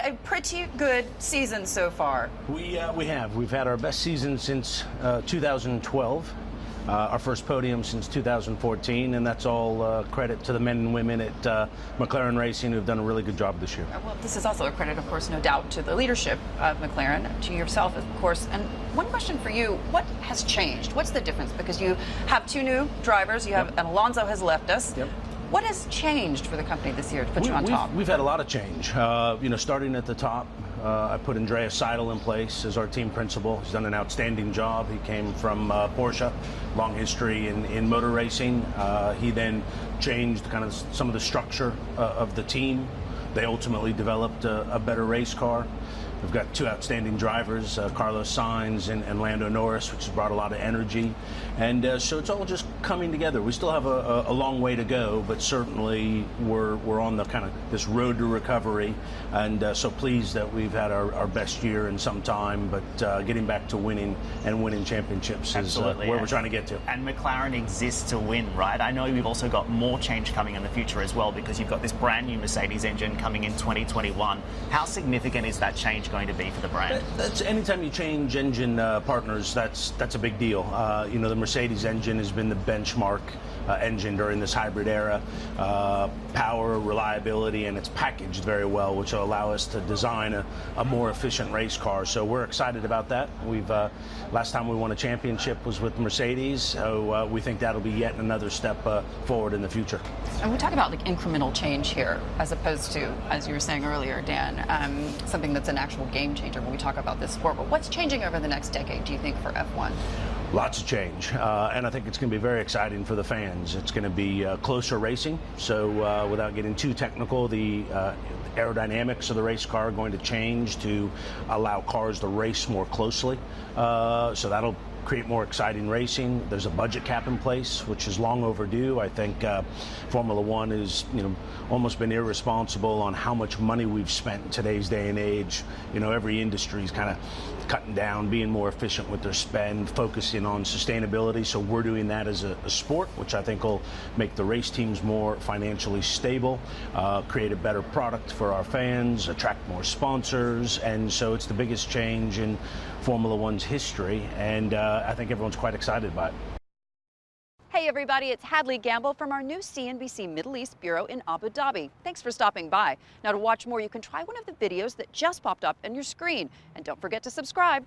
a pretty good season so far. We have. We've had our best season since 2012. Our first podium since 2014, and that's all credit to the men and women at McLaren Racing who've done a really good job this year. Well, this is also a credit, of course, no doubt, to the leadership of McLaren, to yourself, of course. And one question for you, what has changed? What's the difference? Because you have two new drivers, you have, and Alonso has left us. Yep. What has changed for the company this year to put you on top? We've had a lot of change. Starting at the top, I put Andreas Seidel in place as our team principal. He's done an outstanding job. He came from Porsche, long history in motor racing. He then changed kind of some of the structure of the team. They ultimately developed a better race car. We've got two outstanding drivers, Carlos Sainz and Lando Norris, which has brought a lot of energy. And so it's all just coming together. We still have a long way to go, but certainly we're on the kind of this road to recovery. And so pleased that we've had our best year in some time, but getting back to winning and winning championships is where we're trying to get to. And McLaren exists to win, right? I know you've also got more change coming in the future as well, because you've got this brand new Mercedes engine coming in 2021. How significant is that change going to be for the brand? That's anytime you change engine partners, that's a big deal. The Mercedes engine has been the benchmark engine during this hybrid era. Power, reliability, and it's packaged very well, which will allow us to design a more efficient race car. So we're excited about that. We've last time we won a championship was with Mercedes, so we think that'll be yet another step forward in the future. And we talk about like incremental change here, as opposed to, as you were saying earlier, Dan, something that's an actual game changer when we talk about this sport. But what's changing over the next decade, do you think, for F1? Lots of change, and I think it's going to be very exciting for the fans. It's going to be closer racing, so without getting too technical, the aerodynamics of the race car are going to change to allow cars to race more closely, so that'll create more exciting racing. There's a budget cap in place, which is long overdue. I think Formula One has, almost been irresponsible on how much money we've spent in today's day and age. Every industry is kind of cutting down, being more efficient with their spend, focusing on sustainability. So we're doing that as a sport, which I think will make the race teams more financially stable, create a better product for our fans, attract more sponsors, and so it's the biggest change in Formula One's history, and I think everyone's quite excited by it. Hey everybody, it's Hadley Gamble from our new CNBC Middle East Bureau in Abu Dhabi. Thanks for stopping by. Now to watch more, you can try one of the videos that just popped up on your screen. And don't forget to subscribe.